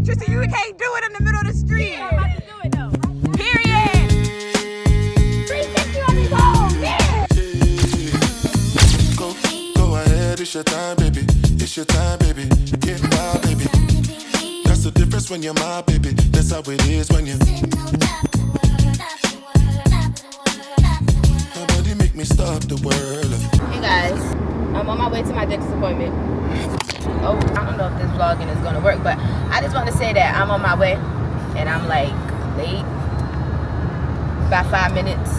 Tristan, you can't do it in the middle of the street. Yeah, I'm about to do it though. Period. 360 on these hoes. Yeah. Go ahead, it's your time, baby. It's your time, baby. Get wild, baby. That's the difference when you're my baby. That's how it is when you. Nobody make me stop the world. Hey guys, I'm on my way to my dentist appointment. Oh, I don't know if this vlogging is gonna work, but I just want to say that I'm on my way and I'm like late by 5 minutes.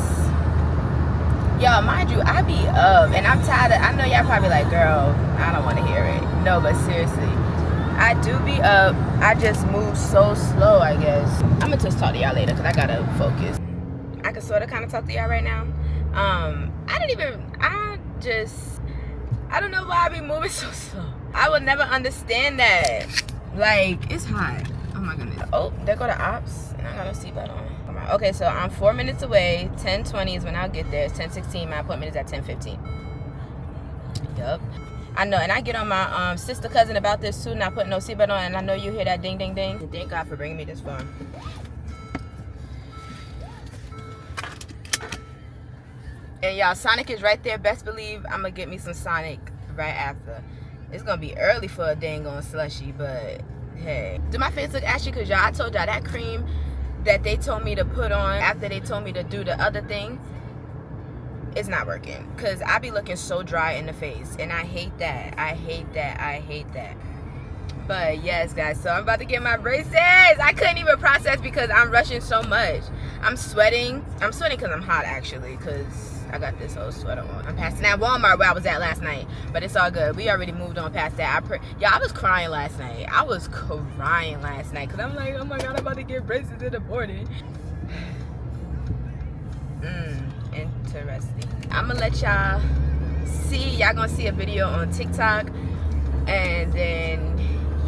Y'all, mind you, I be up and I'm tired of, I know y'all probably like, girl, I don't want to hear it. No, but seriously, I do be up. I just move so slow, I guess. I'm gonna just talk to y'all later because I gotta focus. I can sort of kind of talk to y'all right now. I don't know why I be moving so slow. I would never understand that. Like, it's hot. Oh my goodness. Oh, there go the ops. And I got no seatbelt on. Come on. Okay, so I'm 4 minutes away. 10:20 is when I'll get there. It's 10:16. My appointment is at 10:15. Yup. I know, and I get on my sister cousin about this too, not putting no seatbelt on, and I know you hear that ding, ding, ding. And thank God for bringing me this far. And y'all, Sonic is right there. Best believe I'm gonna get me some Sonic right after. It's gonna be early for a dang on slushy, but hey. Do my face look ashy? Cause y'all, I told y'all that cream that they told me to put on after they told me to do the other thing, it's not working. Cause I be looking so dry in the face, and I hate that. I hate that. I hate that. But yes, guys, so I'm about to get my braces. I couldn't even process because I'm rushing so much. I'm sweating. I'm sweating because I'm hot, actually, because I got this whole sweater on. I'm passing that Walmart where I was at last night, but it's all good. We already moved on past that. I was crying last night. I was crying last night because I'm like, oh my God, I'm about to get braces in the morning. Interesting. I'm gonna let y'all see. Y'all gonna see a video on TikTok, and then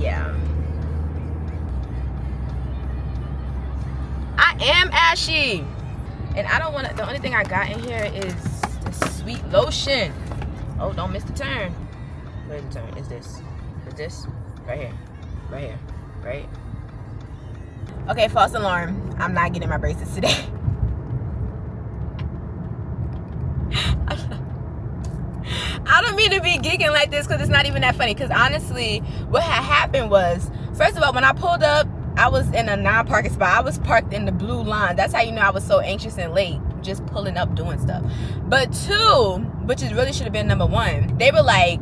yeah. I am ashy. And I don't want to, the only thing I got in here is the sweet lotion. Oh, don't miss the turn. Where's the turn? Is this? Is this? Right here. Right here. Right? Okay, false alarm. I'm not getting my braces today. I don't mean to be geeking like this because it's not even that funny. Because honestly, what had happened was, first of all, when I pulled up, I was in a non-parking spot. I was parked in the blue line. That's how you know I was so anxious and late, just pulling up doing stuff. But two, which is really should have been number one, they were like,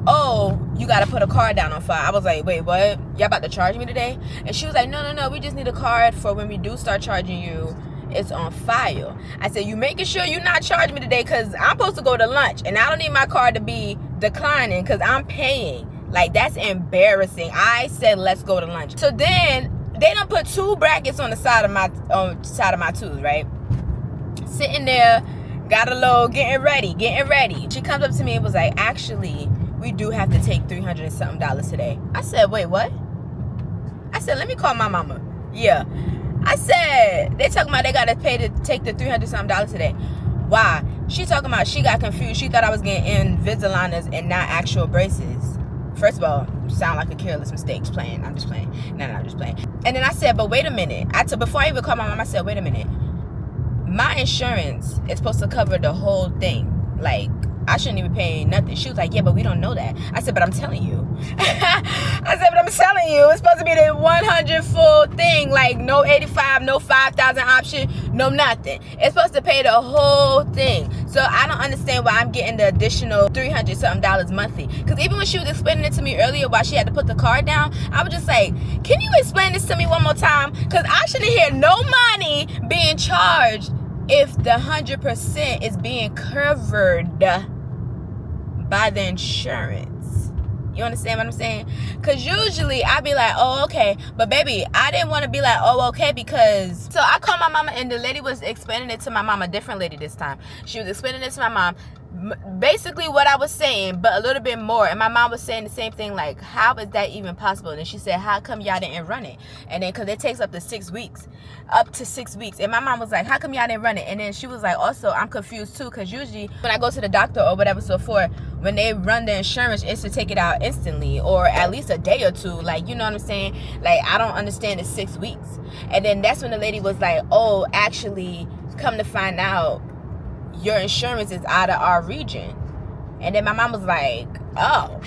oh, you got to put a card down on file. I was like, wait, what? Y'all about to charge me today? And she was like, no, we just need a card for when we do start charging you. It's on file. I said, you making sure you're not charging me today because I'm supposed to go to lunch and I don't need my card to be declining because I'm paying. Like, that's embarrassing. I said, let's go to lunch. So then they done put 2 brackets on the side of my tooth, right? Sitting there, got a load, getting ready. She comes up to me and was like, actually, we do have to take $300 and something today. I said, wait, what? I said, let me call my mama. Yeah. I said, they talking about they got to pay to take the $300 something today. Why? She talking about she got confused. She thought I was getting Invisaligners and not actual braces. First of all, sound like a careless mistake. Playing. I'm just playing. No, I'm just playing. And then I said, but wait a minute. Before I even called my mom, I said, wait a minute. My insurance is supposed to cover the whole thing. Like, I shouldn't even pay nothing. She was like, yeah, but we don't know that. I said, but I'm telling you. I said, but I'm telling you. It's supposed to be the 100 full thing. Like, no 85, no 5,000 option, no nothing. It's supposed to pay the whole thing. So I don't understand why I'm getting the additional $300 something monthly. Because even when she was explaining it to me earlier why she had to put the card down, I was just like, can you explain this to me one more time? Because I shouldn't hear no money being charged if the 100% is being covered by the insurance. You understand what I'm saying? Because usually I be like, oh, okay. But baby, I didn't want to be like, oh, okay, because... So I called my mama and the lady was explaining it to my mom, a different lady this time. She was explaining it to my mom. basically what I was saying, but a little bit more. And my mom was saying the same thing, like, how is that even possible? And then she said, how come y'all didn't run it? And then because it takes up to 6 weeks. And my mom was like, how come y'all didn't run it? And then she was like, also, I'm confused too, because usually when I go to the doctor or whatever, so forth, when they run the insurance, it's to take it out instantly or at least a day or two. Like, you know what I'm saying? Like, I don't understand the 6 weeks. And then that's when the lady was like, oh, actually, come to find out, your insurance is out of our region. And then my mom was like, oh.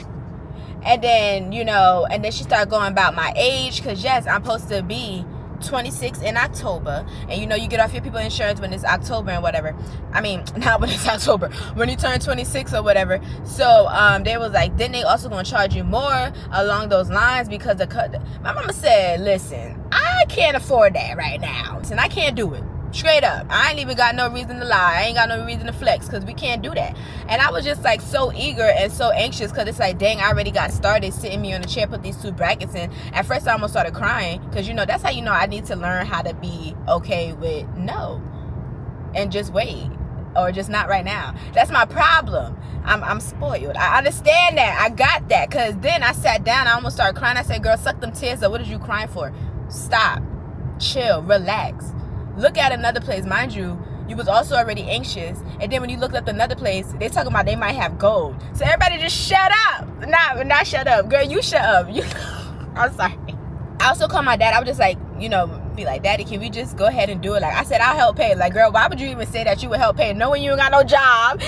And then, you know, and then she started going about my age, because yes, I'm supposed to be 26 in October. And you know, you get off your people insurance when it's October and whatever. I mean, not when it's October, when you turn 26 or whatever. So they was like, then they also gonna charge you more along those lines, because my mama said, listen, I can't afford that right now, and I can't do it. Straight up. I ain't even got no reason to lie. I ain't got no reason to flex, because we can't do that. And I was just like so eager and so anxious, because it's like, dang, I already got started sitting me on the chair, put these 2 brackets in. At first I almost started crying, because you know, that's how you know I need to learn how to be okay with no, and just wait, or just not right now. That's my problem. I'm spoiled. I understand that. I got that. Because then I sat down, I almost started crying. I said, girl, suck them tears up. What are you crying for? Stop, chill, relax. Look at another place. Mind you, you was also already anxious. And then when you looked up another place, they talking about they might have gold. So everybody just shut up. Not shut up. Girl, you shut up. I'm sorry. I also called my dad. I was just like, you know, be like, Daddy, can we just go ahead and do it? Like, I said, I'll help pay. Like, girl, why would you even say that you would help pay knowing you ain't got no job?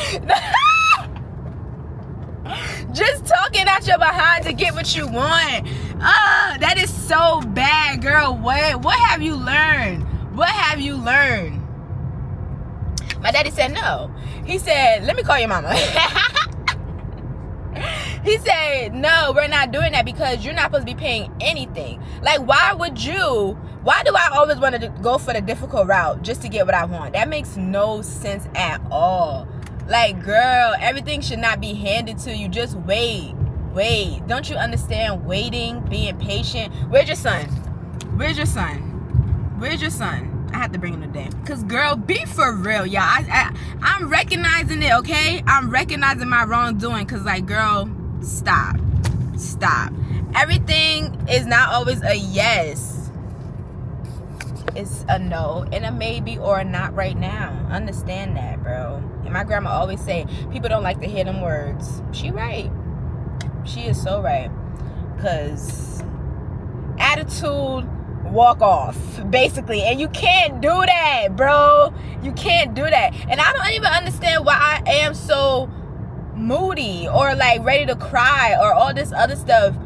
Just talking out your behind to get what you want. That is so bad, girl. What have you learned? What have you learned? My daddy said no. He said, let me call your mama. He said, no, we're not doing that, because you're not supposed to be paying anything. Like, why do I always want to go for the difficult route just to get what I want? That makes no sense at all. Like, girl, everything should not be handed to you. Just wait. Don't you understand waiting, being patient? Where's your son? I have to bring him today. Because, girl, be for real, y'all. I'm recognizing it, okay? I'm recognizing my wrongdoing. Because, like, girl, stop. Everything is not always a yes. It's a no and a maybe or a not right now. Understand that, bro. And my grandma always say, people don't like to hear them words. She right. She is so right. Because attitude, walk off, basically. And you can't do that, bro. You can't do that. And I don't even understand why I am so moody or like ready to cry or all this other stuff.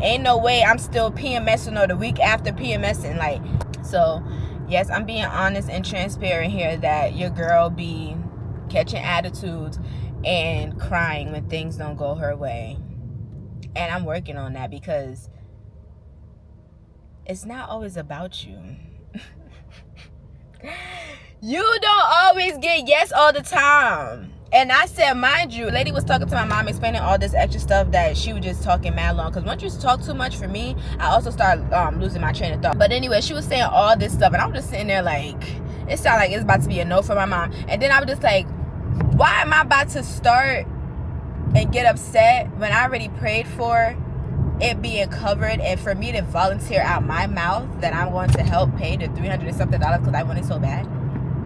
Ain't no way I'm still PMSing or the week after PMSing. Like, so yes, I'm being honest and transparent here that your girl be catching attitudes and crying when things don't go her way. And I'm working on that, because it's not always about you. You don't always get yes all the time. And I said, mind you, a lady was talking to my mom, explaining all this extra stuff that she was just talking mad long. Because once you talk too much for me, I also start losing my train of thought. But anyway, she was saying all this stuff, and I was just sitting there like, it sounded like it's about to be a no for my mom. And then I was just like, why am I about to start and get upset when I already prayed for it being covered, and for me to volunteer out my mouth that I'm going to help pay the $300 and something because I want it so bad?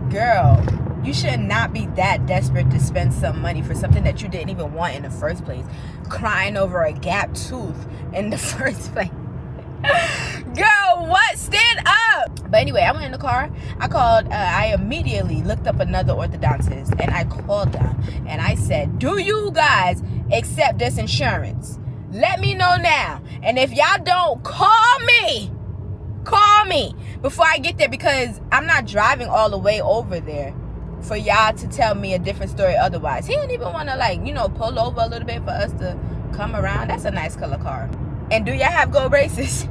Girl, you should not be that desperate to spend some money for something that you didn't even want in the first place. Crying over a gap tooth in the first place. Girl, what? Stand up. But anyway, I went in the car. I immediately looked up another orthodontist, and I called them and I said, do you guys accept this insurance? Let me know now. And if y'all don't, call me before I get there, because I'm not driving all the way over there for y'all to tell me a different story otherwise. He didn't even want to, like, you know, pull over a little bit for us to come around. That's a nice color car. And do y'all have gold braces?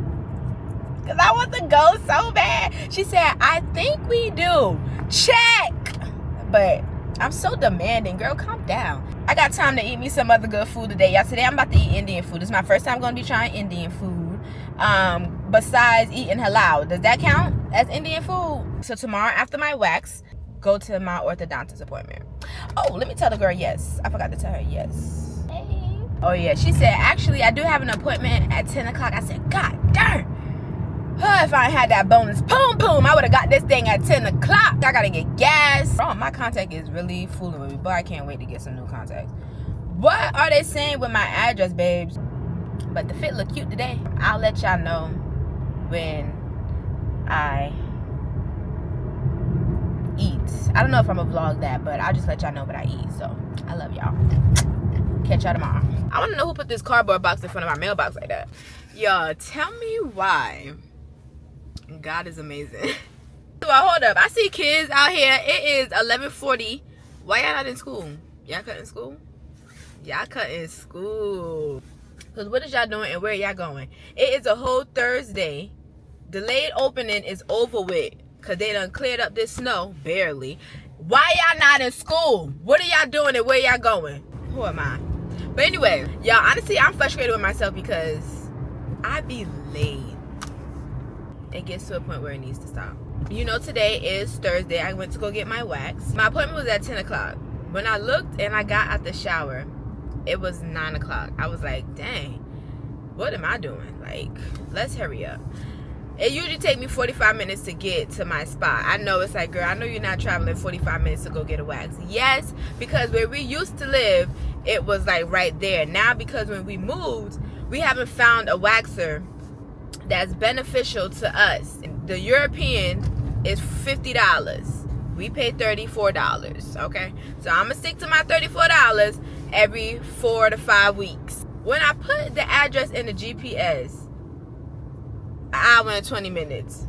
Because I want to go so bad. She said, I think we do. Check. But I'm so demanding. Girl, calm down. I got time to eat me some other good food today. Y'all, today I'm about to eat Indian food. This is my first time going to be trying Indian food. Besides eating halal. Does that count as Indian food? So tomorrow after my wax, go to my orthodontist appointment. Oh, let me tell the girl yes. I forgot to tell her yes. Hey. Oh yeah, she said, actually, I do have an appointment at 10 o'clock. I said, God darn. If I had that bonus boom, I would have got this thing at 10 o'clock. I gotta get gas. Oh, my contact is really fooling with me, but I can't wait to get some new contacts. What are they saying with my address, babes? But the fit look cute today. I'll let y'all know when I eat. I don't know if I'm gonna vlog that, but I'll just let y'all know what I eat. So I love y'all. Catch y'all tomorrow. I want to know who put this cardboard box in front of my mailbox like that. Y'all, tell me why. God is amazing. So hold up, I see kids out here. It is 11:40. Why y'all not in school? Y'all cutting school? Y'all cutting school. Because what is y'all doing and where y'all going? It is a whole Thursday. Delayed opening is over with. Because they done cleared up this snow. Barely. Why y'all not in school? What are y'all doing and where y'all going? Who am I? But anyway, y'all, honestly, I'm frustrated with myself because I be late. It gets to a point where it needs to stop. You know, today is Thursday. I went to go get my wax. My appointment was at 10 o'clock. When I looked and I got out the shower, it was 9 o'clock. I was like, dang, what am I doing? Like, let's hurry up. It usually takes me 45 minutes to get to my spot. I know it's like, girl, I know you're not traveling 45 minutes to go get a wax. Yes, because where we used to live, it was like right there. Now, because when we moved, we haven't found a waxer that's beneficial to us. The European is $50. We pay $34, okay? So I'm gonna stick to my $34 every 4 to 5 weeks. When I put the address in the GPS, an hour and 20 minutes.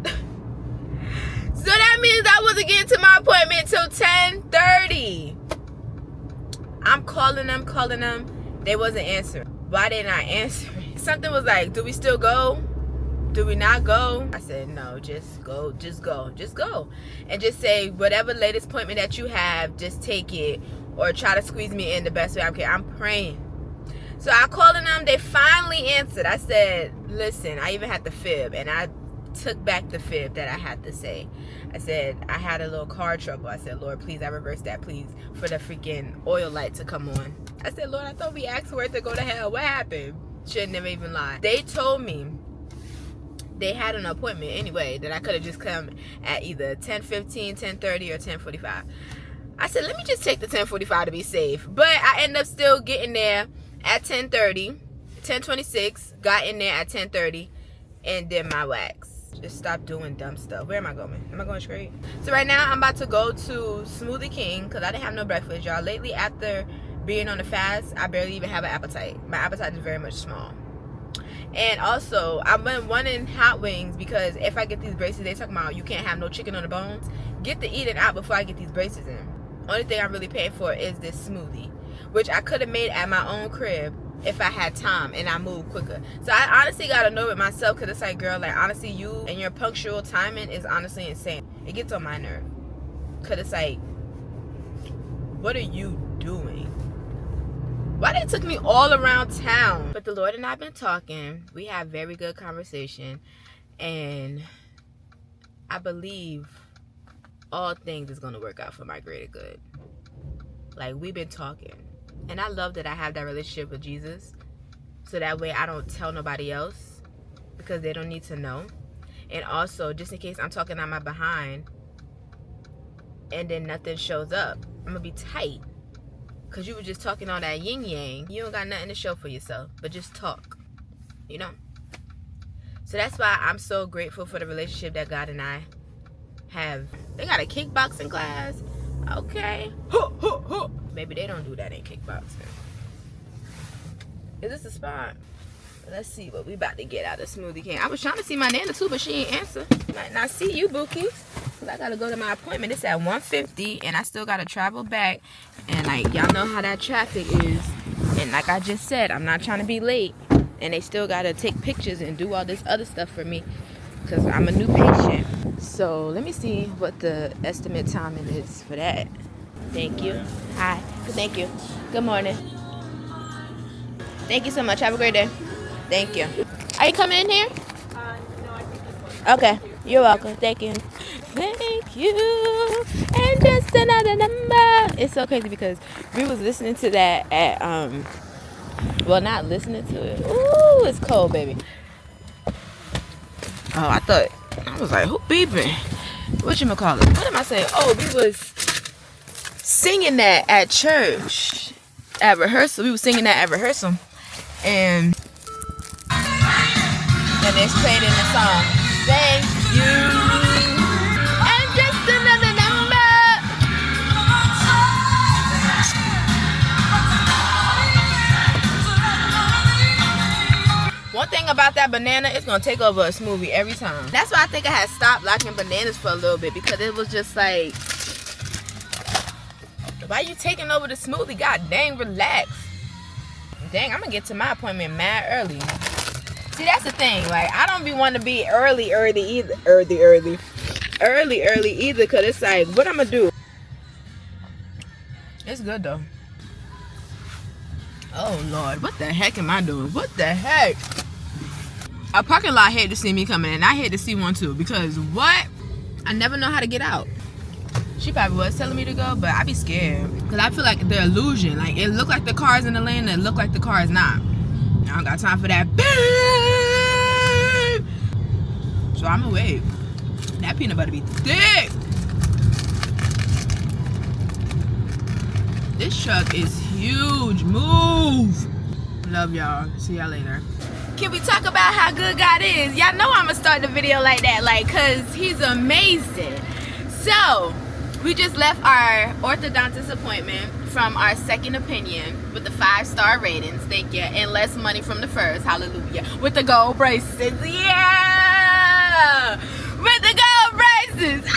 So that means I wasn't getting to my appointment till 10:30. I'm calling them. They wasn't answering. Why they not answering? Something was like, do we still go? Do we not go? I said, no, just go. And just say, whatever latest appointment that you have, just take it. Or try to squeeze me in the best way I can. I'm praying. So I called them. They finally answered. I said, listen, I even had the fib. And I took back the fib that I had to say. I said, I had a little car trouble. I said, Lord, please, I reverse that, please, for the freaking oil light to come on. I said, Lord, I thought we asked for it to go to hell. What happened? Shouldn't have even lied. They told me they had an appointment anyway that I could have just come at either 10:15, 10:30, or 10:45. I said, let me just take the 10:45 to be safe. But I ended up still getting there at 10:30, 10:26, got in there at 10:30, and did my wax. Just stop doing dumb stuff. Where am I going? Am I going straight? So right now, I'm about to go to Smoothie King because I didn't have no breakfast, y'all. Lately, after being on the fast, I barely even have an appetite. My appetite is very much small. And also, I've been wanting hot wings because if I get these braces, they talking about you can't have no chicken on the bones. Get the eating out before I get these braces in. Only thing I'm really paying for is this smoothie, which I could have made at my own crib if I had time and I moved quicker. So I honestly got to know it myself because it's like, girl, like, honestly, you and your punctual timing is honestly insane. It gets on my nerve because it's like, what are you doing? Why they took me all around town? But the Lord and I have been talking. We have very good conversation. And I believe all things is going to work out for my greater good. Like, we've been talking. And I love that I have that relationship with Jesus. So that way I don't tell nobody else. Because they don't need to know. And also, just in case I'm talking on my behind. And then nothing shows up. I'm going to be tight. Because you were just talking all that yin yang. You don't got nothing to show for yourself. But just talk. You know? So that's why I'm so grateful for the relationship that God and I have. They got a kickboxing class. Okay. Maybe they don't do that in kickboxing. Is this a spot? Let's see what we about to get out of Smoothie King. I was trying to see my Nana too, but she ain't answer. Might not see you, Bookie. Cause I gotta go to my appointment. It's at 1:50 and I still gotta travel back. And like, y'all know how that traffic is. And like I just said, I'm not trying to be late. And they still gotta take pictures and do all this other stuff for me. Cause I'm a new patient. So let me see what the estimate timing is for that. Thank you. Hi. Thank you. Good morning. Thank you so much. Have a great day. Thank you. Are you coming in here? No, I think this one. Okay. You're welcome. Thank you. Thank you. And just another number. It's so crazy because we was listening to that at well, not listening to it. Ooh, it's cold, baby. Oh, I was like, who beeping? Whatchamacallit? What am I saying? Oh, we was singing that at church at rehearsal. We was singing that at rehearsal, and it's played in the song. Thank you. And just another number. One thing about that banana, it's gonna take over a smoothie every time. That's why I think I had stopped liking bananas for a little bit, because it was just like, why you taking over the smoothie? God dang, relax. Dang, I'm gonna get to my appointment mad early. See, that's the thing. Like, I don't be wanting to be early either. Because it's like, what I'm gonna do? It's good though. Oh Lord, what the heck am I doing? What the heck? A parking lot hate to see me coming in. I hate to see one too, because what? I never know how to get out. She probably was telling me to go, but I be scared. Because I feel like the illusion. Like, it look like the car's in the lane, and it look like the car is not. I don't got time for that. So I'm gonna wait. That peanut butter be thick. This truck is huge. Move. Love y'all. See y'all later. Can we talk about how good God is? Y'all know I'm gonna start the video like that, like, cause he's amazing. So we just left our orthodontist appointment from our second opinion with the 5-star ratings, thank you, and less money from the first, hallelujah, with the gold braces, yeah, with the gold braces.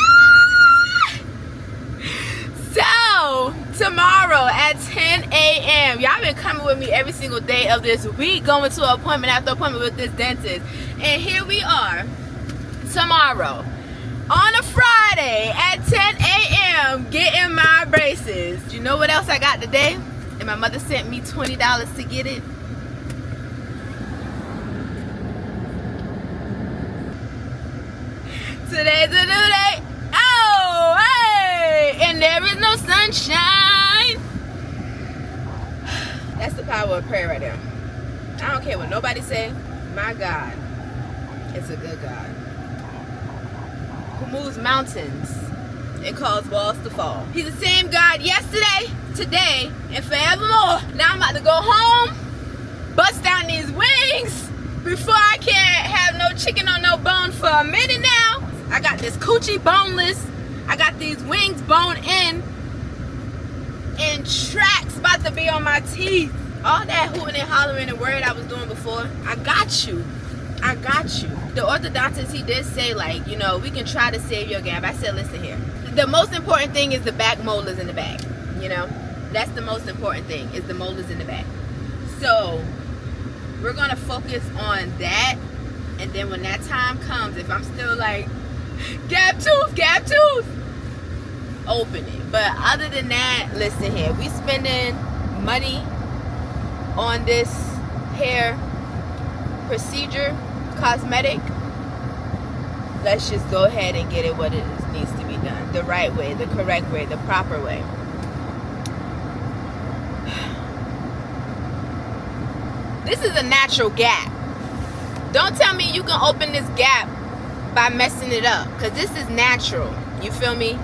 So tomorrow at 10 a.m. y'all been coming with me every single day of this week, going to appointment after appointment with this dentist, and here we are tomorrow on a Friday at 10 a.m. getting my braces. You know what else I got today? And my mother sent me $20 to get it. Today's a new day. Oh, hey! And there is no sunshine. That's the power of prayer right there. I don't care what nobody say. My God is a good God who moves mountains and cause walls to fall. He's the same God yesterday, today, and forevermore. Now I'm about to go home, bust down these wings before I can't have no chicken on no bone for a minute now. I got this coochie boneless. I got these wings bone in, and tracks about to be on my teeth. All that hooting and hollering and word I was doing before, I got you. I got you. The orthodontist, he did say, like, you know, we can try to save your gap. I said, listen here. The most important thing is the back molars in the back. You know, that's the most important thing, is the molars in the back. So we're gonna focus on that, and then when that time comes, if I'm still like, gap tooth, open it. But other than that, listen here, we spending money on this hair procedure, cosmetic. Let's just go ahead and get it what it is, needs to be done, the right way, the correct way, the proper way. This is a natural gap. Don't tell me you can open this gap by messing it up, because this is natural. You feel me?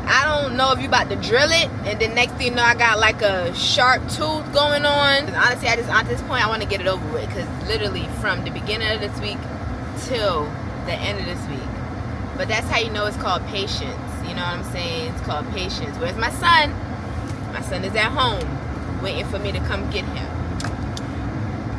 I don't know if you about to drill it, and then next thing you know, I got like a sharp tooth going on. And honestly, at this point, I want to get it over with, because literally from the beginning of this week till the end of this week. But that's how you know it's called patience. You know what I'm saying? It's called patience. Where's my son? My son is at home waiting for me to come get him.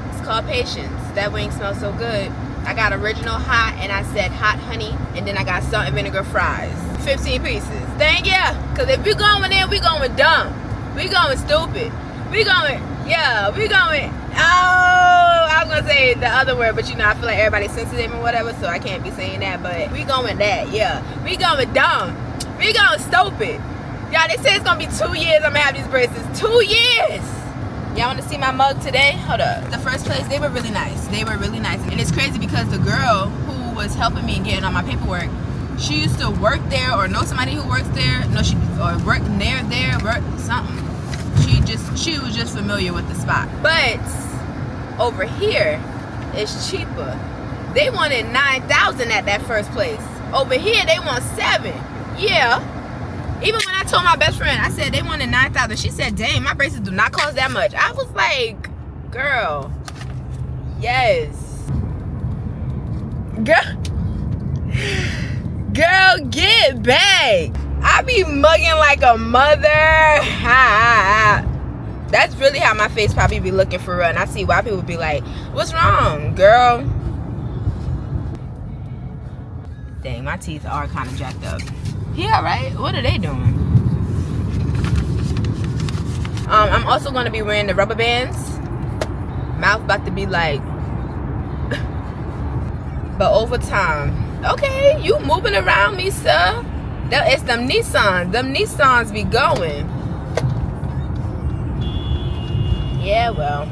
It's called patience. That wing smells so good. I got original hot, and I said hot honey, and then I got salt and vinegar fries. 15 pieces. Thank you. Because if we going in, we going dumb. We going stupid. We going, I was going to say the other word, but you know, I feel like everybody's sensitive and whatever, so I can't be saying that, but we going that, yeah. We going dumb. We going stupid. Y'all, they say it's going to be 2 years I'm going to have these braces. 2 years. Y'all want to see my mug today? Hold up. The first place, they were really nice. They were really nice. And it's crazy because the girl who was helping me and getting all my paperwork, she used to work there or know somebody who works there. No, she or worked there, work something. She was just familiar with the spot. But over here, it's cheaper. They wanted 9,000 at that first place. Over here, they want 7. Yeah. Even when I told my best friend, I said they wanted 9,000. She said, "Dang, my braces do not cost that much." I was like, "Girl, yes, girl, get back." I be mugging like a mother. That's really how my face probably be looking for real. And I see why people be like, "What's wrong, girl?" Dang, my teeth are kind of jacked up. Yeah, right? What are they doing? I'm also going to be wearing the rubber bands. Mouth about to be like... But over time... Okay, you moving around me, sir. It's them Nissans. Them Nissans be going. Yeah, well.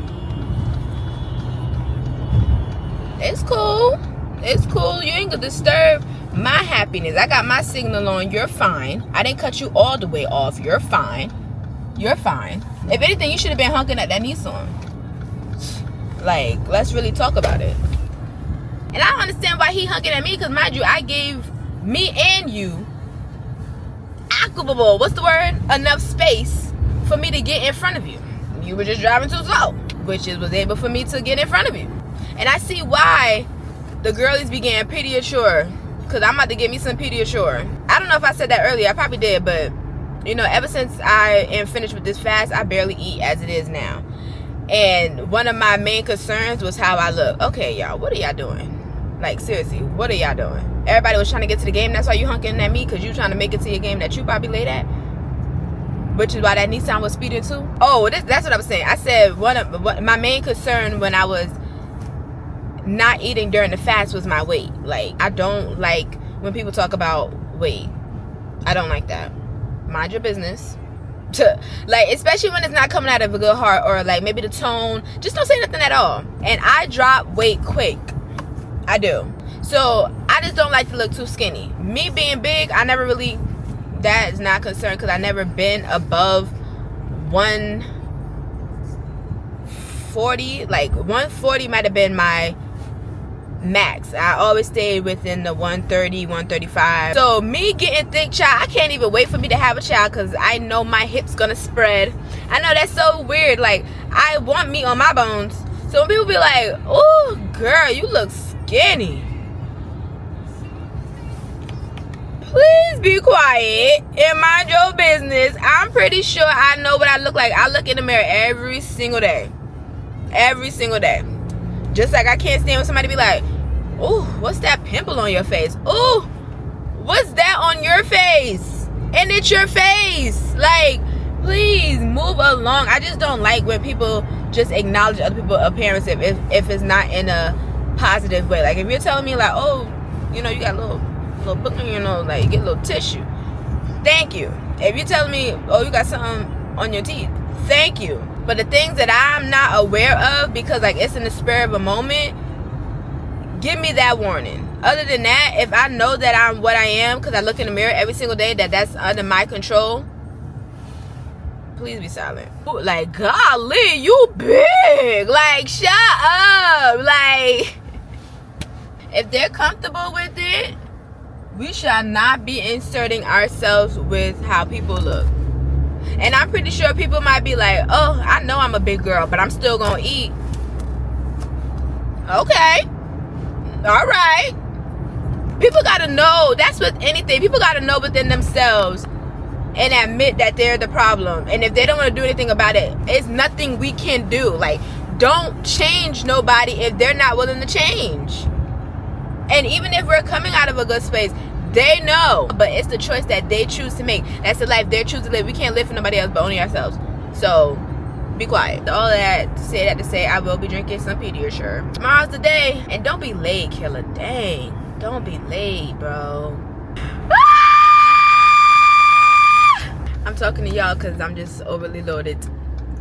It's cool. It's cool. You ain't gonna disturb my happiness. I got my signal on. You're fine. I didn't cut you all the way off. You're fine. You're fine. If anything, you should have been honking at that Nissan. Like, let's really talk about it. And I don't understand why he honking at me, because mind you, I gave me and you what's the word? Enough space for me to get in front of you. You were just driving too slow, which was able for me to get in front of you. And I see why the girlies be getting Pediasure, because I'm about to get me some Pediasure. I don't know if I said that earlier. I probably did, but you know, ever since I am finished with this fast, I barely eat as it is now. And one of my main concerns was how I look. Okay, y'all, what are y'all doing? Like, seriously, what are y'all doing? Everybody was trying to get to the game. That's why you honking at me, because you trying to make it to your game that you probably late at. Which is why that Nissan was speeding too. Oh, that's what I was saying. I said my main concern when I was not eating during the fast was my weight. Like, I don't like when people talk about weight. I don't like that. Mind your business. Like, especially when it's not coming out of a good heart, or like maybe the tone. Just don't say nothing at all. And I drop weight quick. I do. So I just don't like to look too skinny. Me being big, I never really, that is not concerned, because I never been above 140. Like 140 might have been my max. I always stayed within the 130, 135. So me getting thick, child, I can't even wait for me to have a child, because I know my hips gonna spread. I know that's so weird. Like, I want meat on my bones. So when people be like, "Oh, girl, you look skinny," please be quiet and mind your business. I'm pretty sure I know what I look like. I look in the mirror every single day. Every single day. Just like I can't stand when somebody be like, "Ooh, what's that pimple on your face? Ooh, what's that on your face?" And it's your face. Like, please move along. I just don't like when people just acknowledge other people's appearance if it's not in a positive way. Like, if you're telling me like, "Oh, you know, you got a little book on your nose, like, you get a little tissue," thank you. If you're telling me, "Oh, you got something on your teeth," thank you. But the things that I'm not aware of, because like it's in the spur of a moment, give me that warning. Other than that, if I know that I'm what I am, because I look in the mirror every single day, that's under my control, please be silent. Like, golly, you big. Like, shut up. Like, if they're comfortable with it, we shall not be inserting ourselves with how people look. And I'm pretty sure people might be like, "Oh, I know I'm a big girl, but I'm still gonna eat." Okay. All right. People gotta know. That's with anything. People gotta know within themselves and admit that they're the problem. And if they don't want to do anything about it, it's nothing we can do. Like, don't change nobody if they're not willing to change. And even if we're coming out of a good space, they know. But it's the choice that they choose to make. That's the life they're choosing to live. We can't live for nobody else but only ourselves. So be quiet. All of that to say I will be drinking some Pediasure. Tomorrow's the day. And don't be late, killer. Dang. Don't be late, bro. I'm talking to y'all because I'm just overly loaded.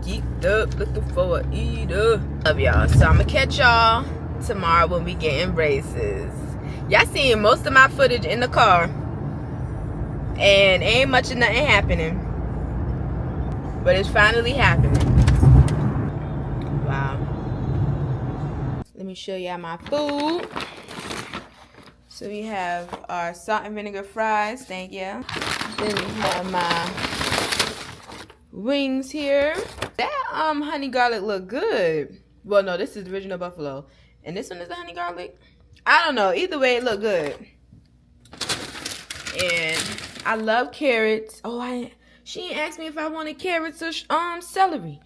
Geeked up, looking for a eater. Love y'all. So I'm going to catch y'all tomorrow when we get in braces. Y'all seeing most of my footage in the car, and ain't much of nothing happening, but it's finally happening. Wow. Let me show y'all my food. So we have our salt and vinegar fries, thank you. Then we have my wings here. That honey garlic look good. Well, no, this is the original buffalo, and this one is the honey garlic. I don't know. Either way, it look good. And I love carrots. Oh, she didn't ask me if I wanted carrots or celery.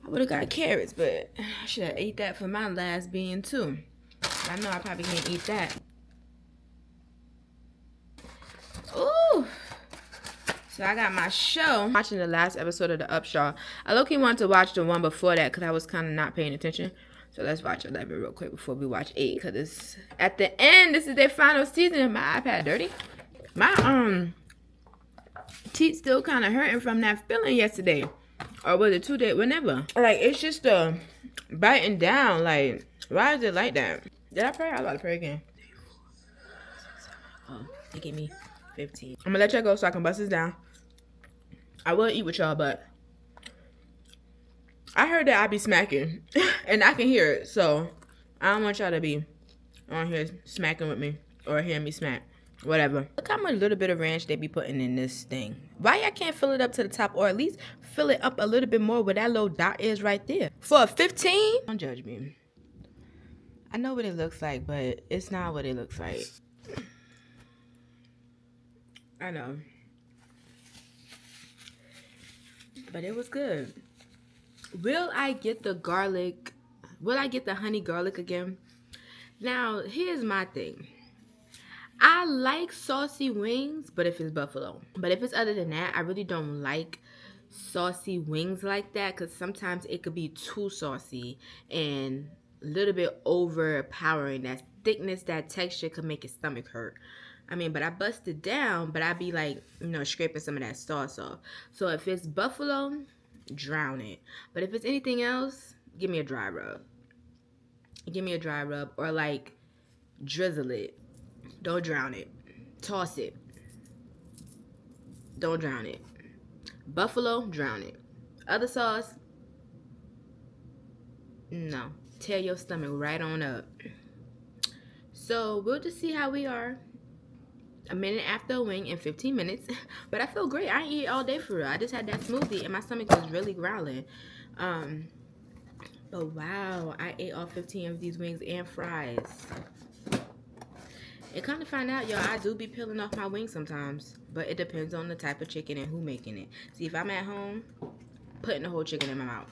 I would have got carrots, but I should have ate that for my last being too. I know I probably can't eat that. Ooh. So I got my show. Watching the last episode of the Upshaw. I low-key wanted to watch the one before that because I was kind of not paying attention. So let's watch 11 real quick before we watch 8, because it's at the end. This is their final season. My iPad dirty. My teeth still kind of hurting from that feeling yesterday, or was it 2 days? Whenever. Like, it's just biting down. Like, why is it like that? Did I pray? I was about to pray again. Oh, they gave me 15. I'm gonna let y'all go so I can bust this down. I will eat with y'all, but I heard that I be smacking, and I can hear it, so I don't want y'all to be on here smacking with me or hearing me smack. Whatever. Look how much little bit of ranch they be putting in this thing. Why y'all can't fill it up to the top, or at least fill it up a little bit more where that little dot is right there? For a 15? Don't judge me. I know what it looks like, but it's not what it looks like. I know. But it was good. Will I get the garlic? Will I get the honey garlic again? Now, here's my thing. I like saucy wings, but if it's buffalo. But if it's other than that, I really don't like saucy wings like that, because sometimes it could be too saucy and a little bit overpowering. That thickness, that texture could make your stomach hurt. I mean, but I bust it down, but I be like, you know, scraping some of that sauce off. So if it's buffalo, drown it. But if it's anything else, give me a dry rub. Give me a dry rub, or like drizzle it. Don't drown it. Toss it. Don't drown it. Buffalo, drown it. Other sauce, no. Tear your stomach right on up. So we'll just see how we are. A minute after a wing in 15 minutes. But I feel great. I ain't eat all day for real. I just had that smoothie and my stomach was really growling. But wow, I ate all 15 of these wings and fries. And come to find out, y'all, I do be peeling off my wings sometimes. But it depends on the type of chicken and who making it. See, if I'm at home, putting the whole chicken in my mouth.